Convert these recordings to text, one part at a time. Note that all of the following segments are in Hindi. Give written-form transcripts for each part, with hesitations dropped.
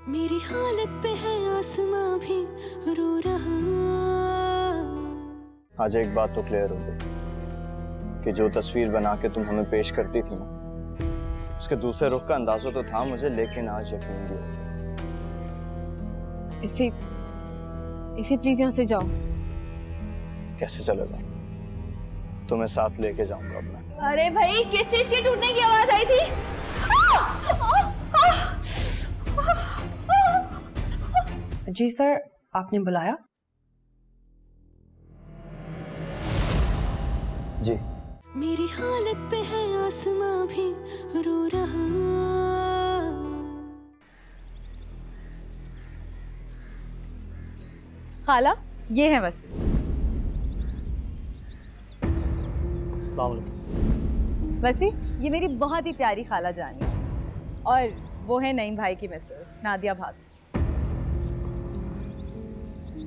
मेरी हालत पे है आसमां भी रो रहा। आज एक बात तो क्लियर हो गई कि जो तस्वीर बना के तुम हमें पेश करती थी ना, उसके दूसरे रुख का अंदाजा तो था मुझे, लेकिन आज यकीन भी हो गया। इफी प्लीज यहाँ से जाओ। कैसे चले जाऊं? तुम्हें साथ लेके जाऊंगा अब मैं। अरे भाई, किस चीज की टूटने की आवाज आई थी? जी सर, आपने बुलाया? जी। मेरी हालत पे है आसमां भी रो रहा। खाला, ये है वसी। वसी, ये मेरी बहुत ही प्यारी खाला जानी है, और वो है नईम भाई की मिसेस नादिया भाभी।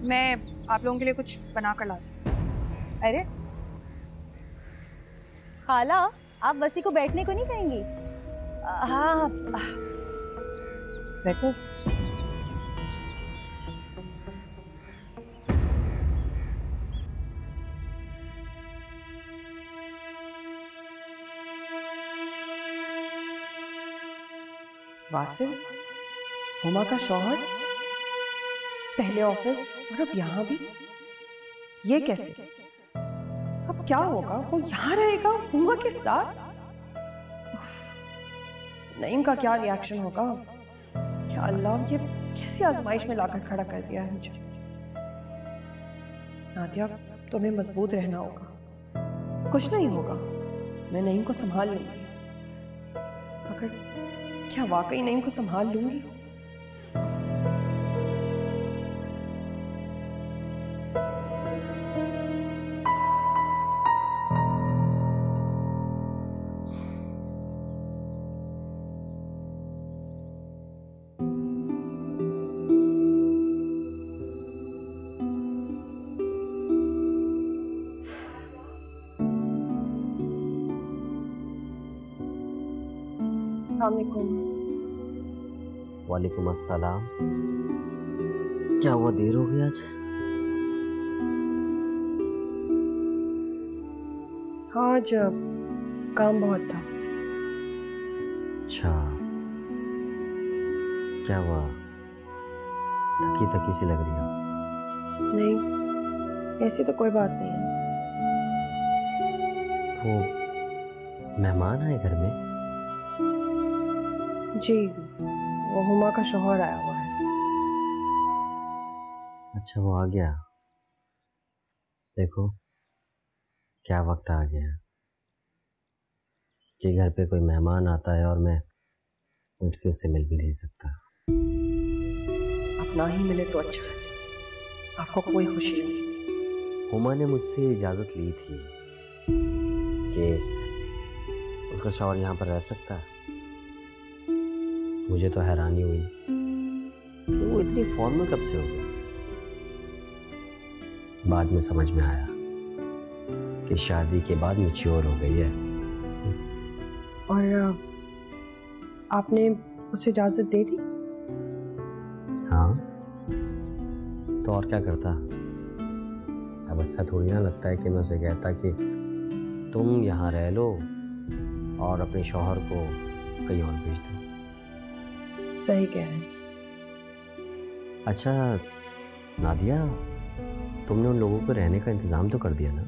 मैं आप लोगों के लिए कुछ बना कर लाती हूँ। अरे खाला, आप वसी को बैठने को नहीं कहेंगी? हाँ, बैठो। वासिल, हुमा का शौहर, पहले ऑफिस और अब यहाँ भी। ये कैसे? अब क्या होगा? वो यहाँ रहेगा हुमा के साथ? नईम का क्या रिएक्शन होगा? या अल्लाह, ये कैसी आजमाइश में लाकर खड़ा कर दिया है मुझे। नादिया, तुम्हें मजबूत रहना होगा। कुछ नहीं होगा, मैं नईम को संभाल लूंगी। अगर क्या वाकई नईम को संभाल लूंगी? वालेकुम अस्सलाम। क्या हुआ, देर हो गई आज? हाँ, आज काम बहुत था। अच्छा, क्या हुआ? थकी थकी सी लग रही हो। नहीं, ऐसी तो कोई बात नहीं है। वो मेहमान आए घर में? जी, वो हुमा का शौहर आया हुआ है। अच्छा, वो आ गया। देखो क्या वक्त आ गया कि घर पे कोई मेहमान आता है और मैं उठ के उससे मिल भी नहीं सकता। आप ना ही मिले तो अच्छा है, आपको कोई खुशी नहीं। हुमा ने मुझसे इजाज़त ली थी कि उसका शौहर यहाँ पर रह सकता है। मुझे तो हैरानी हुई कि वो इतनी फॉर्मल कब से हो गई। बाद में समझ में आया कि शादी के बाद मैच्योर हो गई है। और आपने उसे इजाजत दे दी? हाँ, तो और क्या करता। अब अच्छा थोड़ी ना लगता है कि मैं उसे कहता कि तुम यहाँ रह लो और अपने शौहर को कहीं और भेज दो। सही कह रहे हैं। अच्छा नादिया, तुमने उन लोगों को रहने का इंतजाम तो कर दिया ना?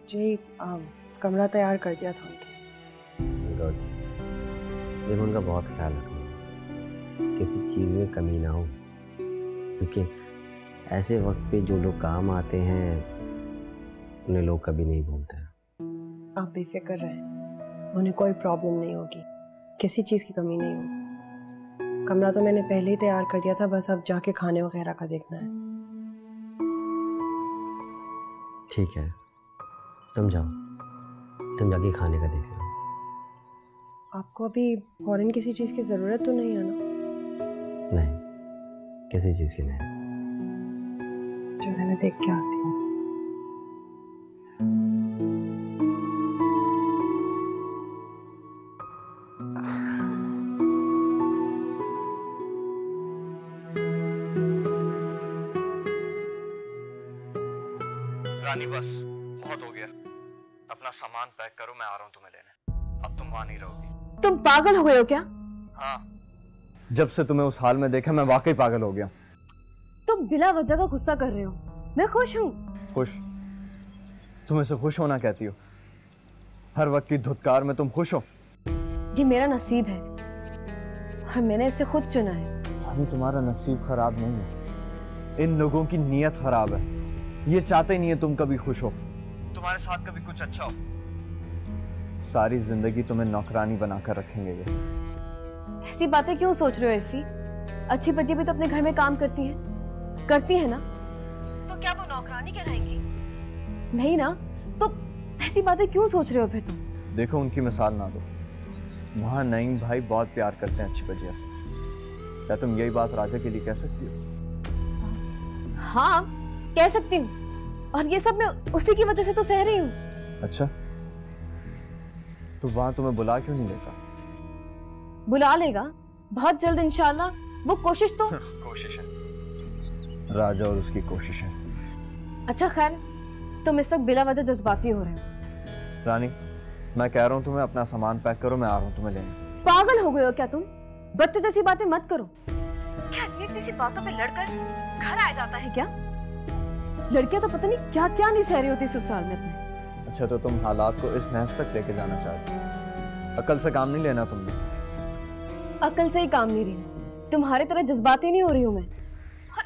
जी, कमरा तैयार कर दिया था उनके। गुड। देखो, उनका बहुत ख्याल रखना, किसी चीज़ में कमी ना हो, क्योंकि ऐसे वक्त पे जो लोग काम आते हैं उन्हें लोग कभी नहीं भूलते। आप बेफिक्र रहें, उन्हें कोई प्रॉब्लम नहीं होगी, किसी चीज़ की कमी नहीं होगी। कमरा तो मैंने पहले ही तैयार कर दिया था, बस अब जाके खाने वगैरह का देखना है। ठीक है, तुम जाओ, तुम जाके खाने का देख लो। आपको अभी फौरन किसी चीज़ की ज़रूरत तो नहीं है ना? नहीं, किसी चीज़ की नहीं। जो मैं देख के आती हूँ। रानी बस बहुत हो गया, अपना सामान पैक करो, मैं आ रहा हूँ तुम्हें लेने। अब तुम वहां नहीं रहोगी। तुम पागल हो गए हो क्या? हाँ, जब से तुम्हें उस हाल में देखा मैं वाकई पागल हो गया। तुम बिला वजह का गुस्सा कर रहे हो। मैं खुश हूँ। खुश? तुम इसे खुश होना कहती हो? हर वक्त की धुतकार में तुम खुश हो? ये मेरा नसीब है और मैंने इसे खुद चुना है। रानी, तुम्हारा नसीब खराब नहीं है, इन लोगों की नीयत खराब है। ये चाहते नहीं है तुम कभी खुश हो, तुम्हारे साथ कभी कुछ अच्छा हो। सारी जिंदगी तुम्हें नौकरानी बनाकर रखेंगे ये। ऐसी बातें क्यों सोच रहे हो इफ़ी? अच्छी बच्ची भी तो अपने घर में काम करती है ना? तो क्या वो नौकरानी कहलाएंगी? नहीं ना, तो ऐसी बातें क्यों सोच रहे हो फिर तुम? देखो, उनकी मिसाल ना दो। वहां नईम भाई बहुत प्यार करते हैं अच्छी बच्चियों से। क्या तुम यही बात राजा के लिए कह सकती हो? हाँ, कह सकती हूँ, और ये सब मैं उसी की वजह से तो सह रही हूँ। अच्छा, तो वहां तुम्हें बुला क्यों नहीं लेता? बुला लेगा बहुत जल्द इंशाल्लाह। वो कोशिश तो कोशिश है, राजा और उसकी कोशिश है। अच्छा खैर, तुम इस वक्त बिला वजह जज्बाती हो रहे हो। रानी, मैं कह रहा हूँ तुम्हें अपना सामान पैक करो, मैं आ रहा हूँ तुम्हें लेने। पागल हो गए हो क्या तुम? बच्चों जैसी बातें मत करो। क्या इतनी इतनी सी बातों पे लड़कर घर आ जाता है क्या? लड़कियां तो पता नहीं क्या क्या नहीं सह रही होती ससुराल में अपने। अच्छा, तो तुम हालात को इस नहज तक लेके जाना चाहते हो? अकल से काम नहीं लेना तुमने? अकल से ही काम नहीं रही, तुम्हारे तरह जज्बाती नहीं हो रही हूँ मैं। और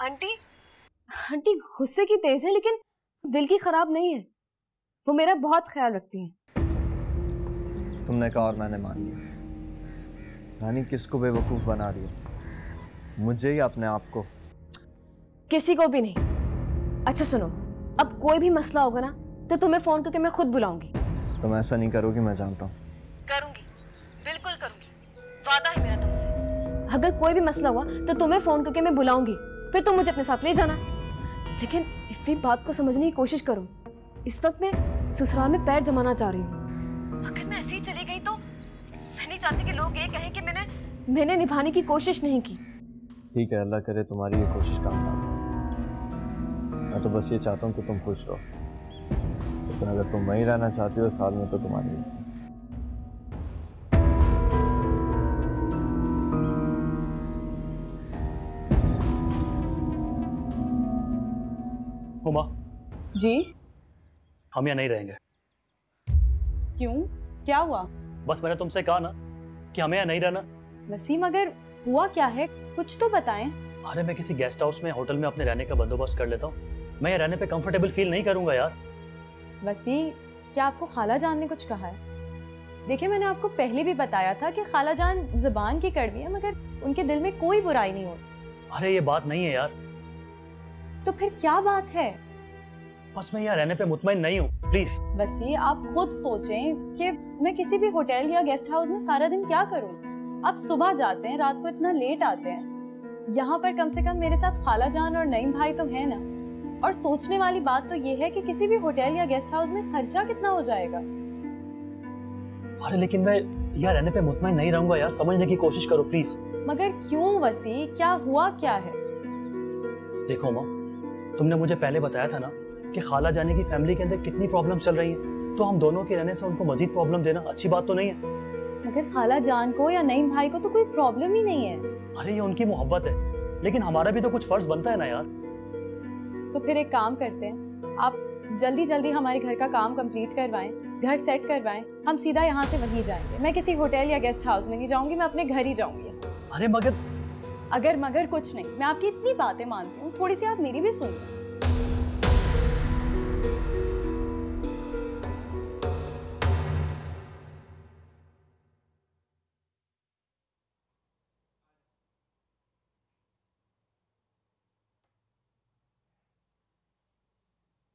आंटी गुस्से की तेज है, लेकिन दिल की खराब नहीं है। वो मेरा बहुत ख्याल रखती हैं। तुमने कहा और मैंने मान लिया। रानी, किसको बेवकूफ बना रही हो, मुझे या अपने आप को? किसी को भी नहीं। अच्छा सुनो, अब कोई भी मसला होगा ना तो तुम्हें फोन करके मैं खुद बुलाऊंगी। तुम ऐसा नहीं करोगी, मैं जानता हूँ। करूंगी, बिल्कुल करूंगी, वादा है मेरा तुमसे। अगर कोई भी मसला हुआ तो तुम्हें फोन करके मैं बुलाऊंगी, फिर तुम मुझे अपने साथ ले जाना। लेकिन इफ़ी, बात को समझने की कोशिश करो। इस वक्त मैं ससुराल में पैर जमाना चाह रही हूँ। अगर मैं ऐसे ही चली गई तो मैं नहीं चाहती कि लोग ये कहें कि मैंने निभाने की कोशिश नहीं की। ठीक है, अल्लाह करे तुम्हारी ये कोशिश कामयाब हो। मैं तो बस ये चाहता हूँ कि तुम खुश रहो, लेकिन अगर तुम वहीं रहना चाहती हो साल में तो तुम्हारी। हुमा जी? हम यहाँ नहीं रहेंगे। क्यों, क्या हुआ? बस मैंने तुमसे कहा ना कि हमें यहाँ नहीं रहना। वसीम, अगर हुआ क्या है कुछ तो बताएं। अरे मैं किसी गेस्ट हाउस में, होटल में अपने रहने का बंदोबस्त कर लेता हूँ। मैं यहाँ रहने पे कंफर्टेबल फील नहीं करूंगा यार। वसी, क्या आपको खाला जान ने कुछ कहा है? देखिए, मैंने आपको पहले भी बताया था कि खाला जान जुबान की कड़वी है, मगर उनके दिल में कोई बुराई नहीं होती। अरे ये बात नहीं है यार। तो फिर क्या बात है? बस मैं यहाँ रहने पे मुतमईन नहीं हूँ, प्लीज। वसी, आप खुद सोचें कि मैं किसी भी होटल या गेस्ट हाउस में सारा दिन क्या करूँ? आप सुबह जाते हैं, रात को इतना लेट आते हैं। यहाँ पर कम से कम मेरे साथ खाला जान और नईम भाई तो है ना। और सोचने वाली बात तो ये है कि किसी भी होटल या गेस्ट हाउस में खर्चा कितना हो जाएगा। अरे लेकिन मैं यहाँ रहने पे मुतमईन नहीं रहूंगा यार, समझने की कोशिश करो प्लीज। मगर क्यों वसी, क्या हुआ क्या है? देखो माँ, तुमने मुझे पहले बताया था ना कि खाला जाने की फैमिली के अंदर कितनी प्रॉब्लम चल रही हैं, तो हम दोनों के रहने से उनको मजीद प्रॉब्लम देना अच्छी बात तो नहीं है। मगर खाला जान को या नईम भाई को तो कोई प्रॉब्लम ही नहीं है। अरे ये उनकी मोहब्बत है, लेकिन हमारा भी तो कुछ फर्ज बनता है ना यार। तो फिर एक काम करते हैं, आप जल्दी जल्दी हमारे घर का काम कंप्लीट करवाएं, घर सेट करवाएं, हम सीधा यहाँ से वहीं जाएंगे। मैं किसी होटल या गेस्ट हाउस में नहीं जाऊंगी, मैं अपने घर ही जाऊंगी। अरे मगर मगर कुछ नहीं, मैं आपकी इतनी बातें मानती हूँ, थोड़ी सी आप मेरी भी सुन लो।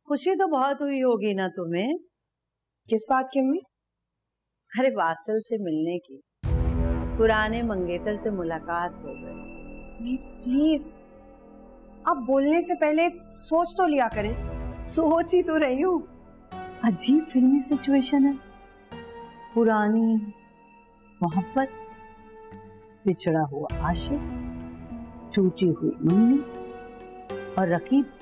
खुशी तो बहुत हुई होगी ना तुम्हें? किस बात की अम्मी? अरे वासिल से मिलने की, पुराने मंगेतर से मुलाकात हो गई। प्लीज, आप बोलने से पहले सोच तो लिया करें। सोच ही तो रही हूँ। अजीब फिल्मी सिचुएशन है। पुरानी मोहब्बत, बिछड़ा हुआ आशिक, टूटी हुई मम्मी और रकीब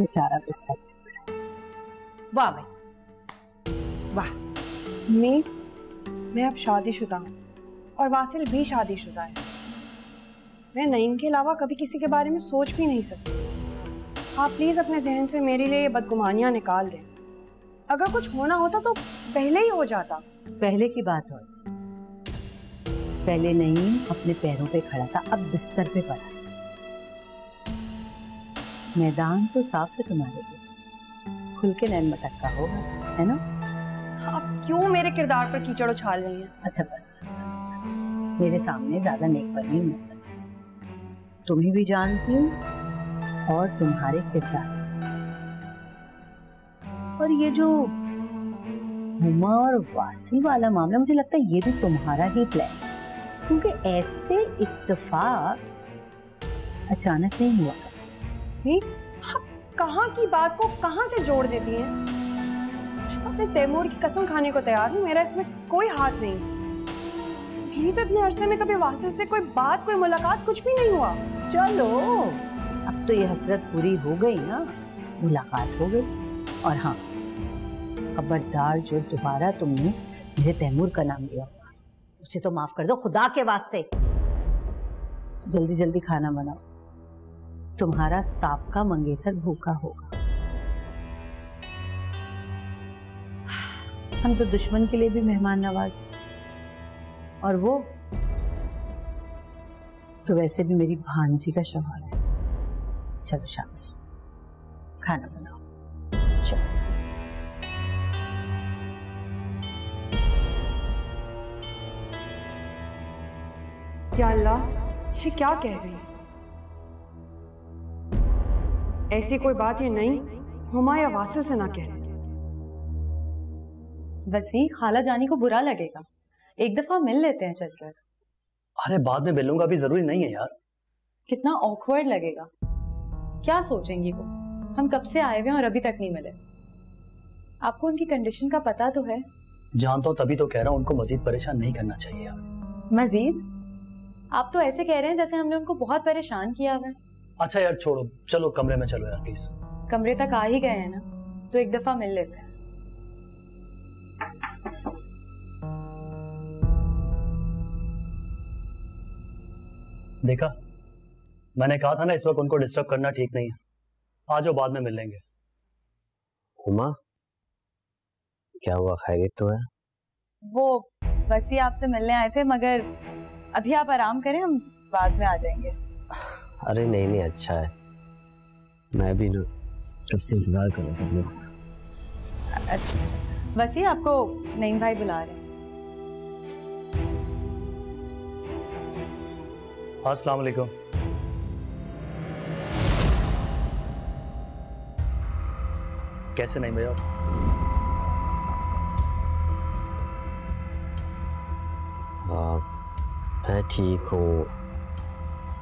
बेचारा बिस्तर पे पड़ा। वाह भाई वाह। मैं अब शादीशुदा हूँ और वासिल भी शादीशुदा है। मैं नईम के अलावा कभी किसी के बारे में सोच भी नहीं सकती। आप प्लीज अपने जहन से मेरे लिए ये बदगुमानियां निकाल दें। अगर कुछ होना होता तो पहले ही हो जाता। पहले की बात होती, पहले नईम अपने पैरों पे खड़ा था, अब बिस्तर पे पड़ा है। मैदान तो साफ है तुम्हारे लिए, खुल के नैन मटक्का होगा, है ना? आप क्यों मेरे किरदार पर कीचड़ उछाल रही हैं? अच्छा बस बस बस बस, मेरे सामने ज्यादा नेकबनी मत बनो। तुम्हें भी जानती हूँ और तुम्हारे किरदार। और ये जो हुमा और वासी वाला मामला, मुझे लगता है ये भी तुम्हारा ही प्लान है, क्योंकि ऐसे इत्तेफाक अचानक नहीं हुआ। आप कहाँ की बात को कहाँ से जोड़ देती हैं? मैं तो अपने तैमूर की कसम खाने को तैयार हूँ, मेरा इसमें कोई हाथ नहीं। मेरी तो इतने अरसे में कभी वासिल से कोई बात, कोई मुलाकात, कुछ भी नहीं हुआ। चलो अब तो ये हसरत पूरी हो गई ना, मुलाकात हो गई। और हाँ, खबरदार जो दोबारा तुमने मेरे तैमूर का नाम लिया उसे तो माफ कर दो, खुदा के वास्ते। जल्दी जल्दी खाना बनाओ, तुम्हारा साबका मंगेतर भूखा होगा। हम तो दुश्मन के लिए भी मेहमान नवाज, और वो तो वैसे भी मेरी भांजी का शौहर है। चलो शाबाश, खाना बनाओ। चलो। या अल्लाह, ये क्या कह रही है? ऐसी कोई बात ये नहीं हुमा या वासिल से ना कह। वसी, खाला जानी को बुरा लगेगा, एक दफा मिल लेते हैं चलकर। अरे बाद में मिलूंगा भी जरूरी नहीं है यार। कितना ऑकवर्ड लगेगा, क्या सोचेंगी वो? हम कब से आए हुए और अभी तक नहीं मिले। आपको उनकी कंडीशन का पता तो है? जानता हूँ, तभी तो कह रहा हूँ उनको मजीद परेशान नहीं करना चाहिए यार। मजीद? आप तो ऐसे कह रहे हैं जैसे हमने उनको बहुत परेशान किया है। अच्छा यार छोड़ो, चलो कमरे में चलो यार प्लीज। कमरे तक आ ही गए हैं ना, तो एक दफा मिल लेते हैं। देखा, मैंने कहा था ना इस वक्त उनको डिस्टर्ब करना ठीक नहीं है। आ जाओ, बाद में मिल लेंगे। हुमा, क्या हुआ, खैरियत तो है? वो वसी आपसे मिलने आए थे, मगर अभी आप आराम करें, हम बाद में आ जाएंगे। अरे नहीं नहीं, अच्छा है, मैं भी ना कब से इंतजार कर रहा था। अच्छा, वसी आपको नईम भाई बुला रहे हैं। अस्सलाम वालेकुम। कैसे नहीं भैया? मैं ठीक हूँ,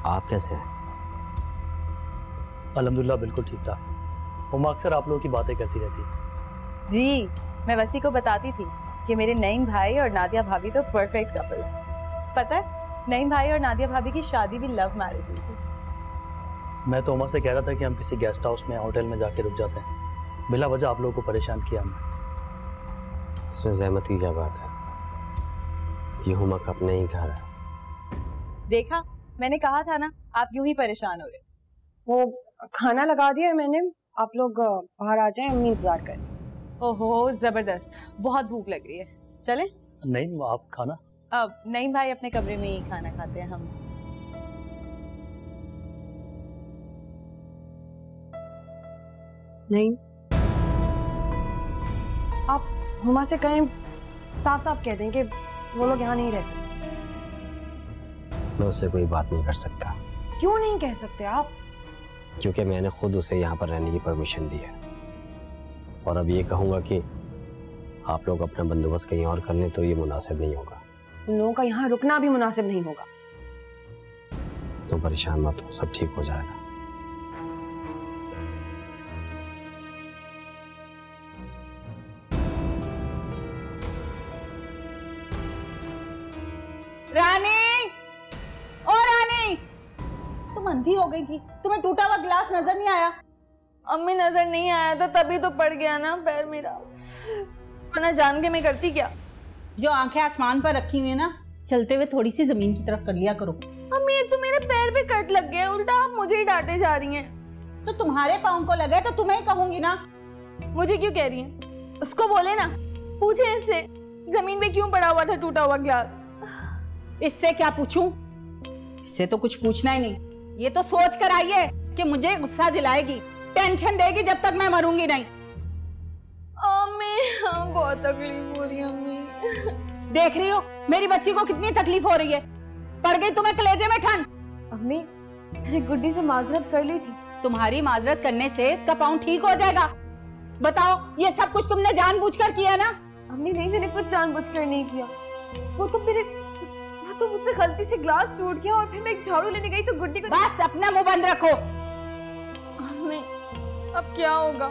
आप कैसे हैं? अल्हम्दुलिल्लाह बिल्कुल ठीक था। हुमा अक्सर आप लोगों की बातें करती रहती है। जी, मैं वसी को बताती थी कि मेरे नईम भाई और नादिया भाभी तो परफेक्ट कपल है। पता है, नईम भाई और नादिया भाभी की शादी भी लव मैरिज हुई थी। मैं तो हुमा से कह रहा था कि हम किसी गेस्ट हाउस में, होटल में जाके रुक जाते हैं। बिला वजह आप लोगों को परेशान किया हमने। इसमें ज़हमत की क्या बात है? ये हुमा का अपना ही घर है। देखा, मैंने कहा था ना, आप यूं ही परेशान हो रहे थे। वो खाना लगा दिया है मैंने, आप लोग बाहर आ जाएं, अम्मी इंतजार करें। ओहो, जबरदस्त, बहुत भूख लग रही है। चलें? नहीं, आप खाना। अब नईम भाई अपने कमरे में ही खाना खाते हैं, हम नहीं। आप हुमा से कहें, साफ साफ कह दें कि वो लोग यहाँ नहीं रह सकते। मैं उससे कोई बात नहीं कर सकता। क्यों नहीं कह सकते आप? क्योंकि मैंने खुद उसे यहाँ पर रहने की परमिशन दी है, और अब ये कहूँगा कि आप लोग अपना बंदोबस्त कहीं और कर लें तो ये मुनासिब नहीं होगा। उन लोगों का यहाँ रुकना भी मुनासिब नहीं होगा। तुम परेशान मत हो, सब ठीक हो जाएगा। रानी, ओ रानी, तुम अंधी हो गई थी, तुम्हें टूटा हुआ गिलास नजर नहीं आया? अम्मी नजर नहीं आया था तभी तो पड़ गया ना पैर मेरा, वरना जान के मैं करती क्या। जो आंखें आसमान पर रखी हुई है ना, चलते हुए थोड़ी सी जमीन की तरफ कर लिया करो। अम्मी एक तो मेरे पैर पे कट लग गया, उल्टा आप मुझे ही डांटे जा रही हैं। तो तुम्हारे पाँव को लगे तो तुम्हें कहूंगी ना। मुझे क्यों कह रही हैं? उसको बोले ना, पूछे इससे जमीन पे क्यों पड़ा हुआ था टूटा हुआ गिलास। इससे क्या पूछूं? इससे तो कुछ पूछना ही नहीं। ये तो सोच कर आई है कि मुझे गुस्सा दिलाएगी, टेंशन देगी जब तक मैं मरूंगी नहीं। अम्मी बहुत तकलीफ हो रही है अम्मी। देख रही हो मेरी बच्ची को कितनी तकलीफ हो रही है, पड़ गई तुम्हें कलेजे में ठंड। अम्मी मैंने गुड्डी से माजरत कर ली थी। तुम्हारी माजरत करने से इसका पाँव ठीक हो जाएगा। बताओ ये सब कुछ तुमने जानबूझकर किया ना? अम्मी नहीं, मैंने कुछ जानबूझकर नहीं किया। वो तो मुझसे गलती से ग्लास टूट गया और फिर मैं एक झाड़ू लेने गई तो गुड्डी को। बस अपना मुंह बंद रखो। अम्मी अब क्या होगा?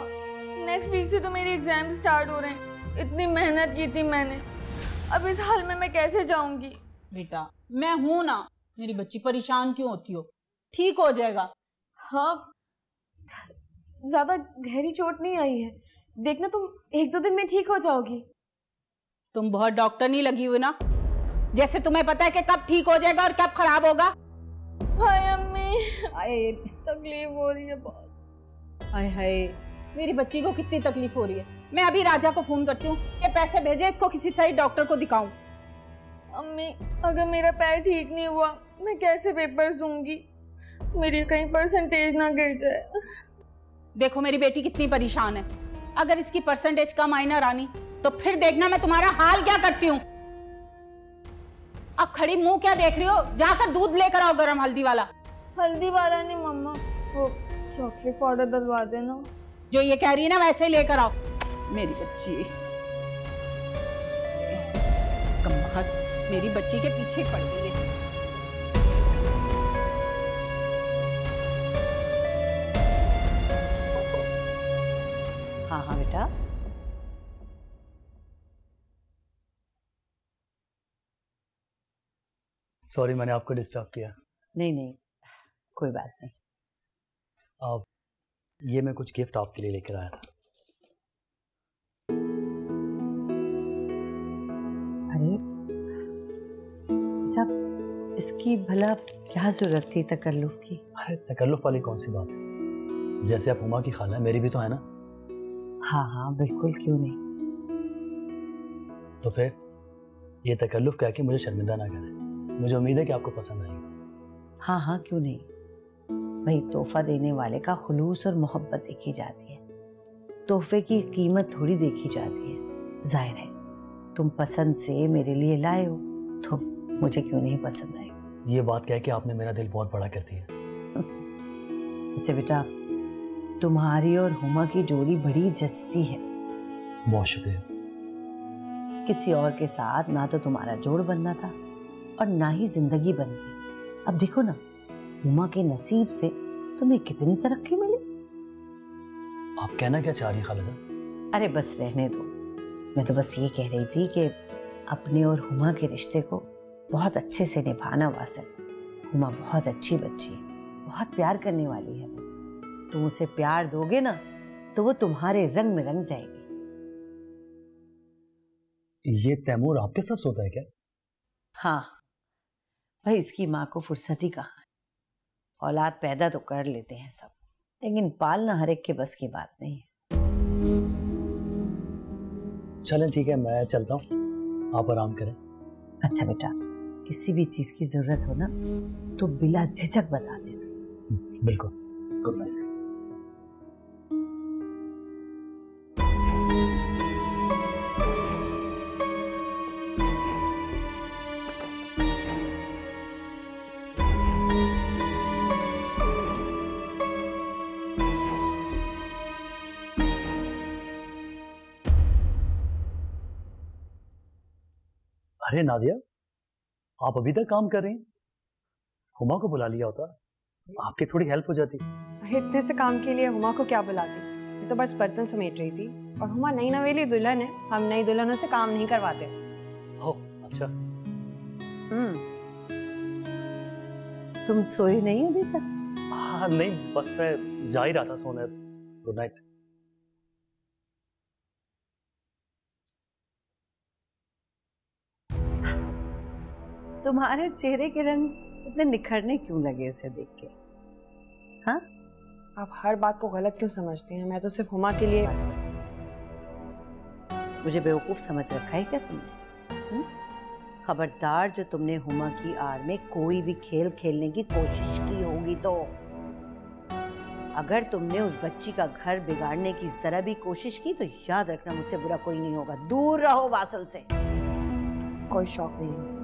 नेक्स्ट वीक से तो मेरे एग्जाम स्टार्ट हो रहे हैं। इतनी मेहनत की थी मैंने, अब इस हाल में मैं कैसे जाऊंगी? बेटा मैं हूं ना, मेरी बच्ची परेशान क्यों होती हो? ठीक हो जाएगा। हाँ ज्यादा गहरी चोट नहीं आई है, देखना तुम 1-2 दिन में ठीक हो जाओगी। तुम बहुत डॉक्टर नहीं लगी हुई ना, जैसे तुम्हें पता है कि कब ठीक हो जाएगा और कब खराब होगा। हाय अम्मी तकलीफ हो रही है बहुत। हाय हाय मेरी बच्ची को कितनी तकलीफ हो रही है। मैं अभी राजा को फोन करती हूँ कि पैसे भेजे, इसको किसी सही डॉक्टर को दिखाऊं। अम्मी अगर मेरा पैर ठीक नहीं हुआ मैं कैसे पेपर्स दूंगी? मेरी कहीं परसेंटेज ना गिर जाए। देखो मेरी बेटी कितनी परेशान है, अगर इसकी परसेंटेज कम आई ना रानी तो फिर देखना मैं तुम्हारा हाल क्या करती हूँ। अब खड़ी मुंह क्या देख रही हो? जाकर दूध लेकर आओ गरम हल्दी वाला। हल्दी वाला नहीं मम्मा, वो चॉकलेट पाउडर डलवा देना। जो ये कह रही है ना वैसे ही लेकर आओ। मेरी बच्ची कमबख्त मेरी बच्ची के पीछे पड़ गई है। हाँ हाँ बेटा। सॉरी मैंने आपको डिस्टर्ब किया। नहीं नहीं कोई बात नहीं। आप ये मैं कुछ गिफ्ट आपके लिए लेकर आया था। अरे जब इसकी भला क्या जरूरत थी तकल्लुफ की? अरे तकल्लुफ वाली कौन सी बात है, जैसे आप हुमा की खाला है मेरी भी तो है ना। हाँ हाँ बिल्कुल, क्यों नहीं। तो फिर ये तकल्लुफ कह के मुझे शर्मिंदा ना करें, मुझे उम्मीद है कि आपको पसंद आएगा। हाँ हाँ क्यों नहीं, भाई तोहफा देने वाले का खुलूस और मोहब्बत देखी जाती है, तोहफे की कीमत थोड़ी देखी जाती है। जाहिर है तुम पसंद से मेरे लिए लाए हो तो मुझे क्यों नहीं पसंद आएगा। ये बात कह के आपने मेरा दिल बहुत बड़ा कर दिया। वैसे बेटा तुम्हारी और हुमा की जोड़ी बड़ी जचती है। बहुत शुक्रिया। किसी और के साथ ना तो तुम्हारा जोड़ बनना था और ना ही जिंदगी बनती। अब देखो ना हुमा के नसीब से तुम्हें कितनी तरक्की मिली। आप कहना क्या चाह रही हैं खालाजान? अरे बस रहने दो, मैं तो बस ये कह रही थी कि अपने और हुमा के रिश्ते को बहुत अच्छे से निभाना वासिल। हुमा बहुत अच्छी बच्ची है, बहुत प्यार करने वाली है। तुम उसे प्यार दोगे ना तो वो तुम्हारे रंग में रंग जाएगी। ये तैमूर आपके साथ सोता है क्या? हाँ भाई इसकी माँ को फुर्सत ही कहाँ है। औलाद पैदा तो कर लेते हैं सब, लेकिन पालना हर एक के बस की बात नहीं है। चलें ठीक है मैं चलता हूँ, आप आराम करें। अच्छा बेटा किसी भी चीज की जरूरत हो ना तो बिला झिझक बता देना। बिल्कुल। Good night. अरे नादिया आप अभी तक काम कर रही हैं? हुमा को बुला लिया होता, आपकी थोड़ी हेल्प हो जाती। इतने से काम के लिए हुमा को क्या बुलाती, मैं तो बस बर्तन समेट रही थी। और हुमा नई नवेली दुल्हन है, हम नई दुल्हनों से काम नहीं करवाते। ओह अच्छा। तुम सोए नहीं अभी तक? हाँ नहीं बस मैं जा ही रहा था सोने, गुड नाइट। तुम्हारे चेहरे के रंग इतने निखरने क्यों लगे इसे देख के? हाँ, आप हर बात को गलत क्यों समझती हैं? मैं तो सिर्फ हुमा के लिए। बस मुझे बेवकूफ समझ रखा है क्या तुमने? खबरदार, जो तुमने हुमा की आड़ में कोई भी खेल खेलने की कोशिश की होगी तो, अगर तुमने उस बच्ची का घर बिगाड़ने की जरा भी कोशिश की तो याद रखना मुझसे बुरा कोई नहीं होगा। दूर रहो वासल से। कोई शौक नहीं है।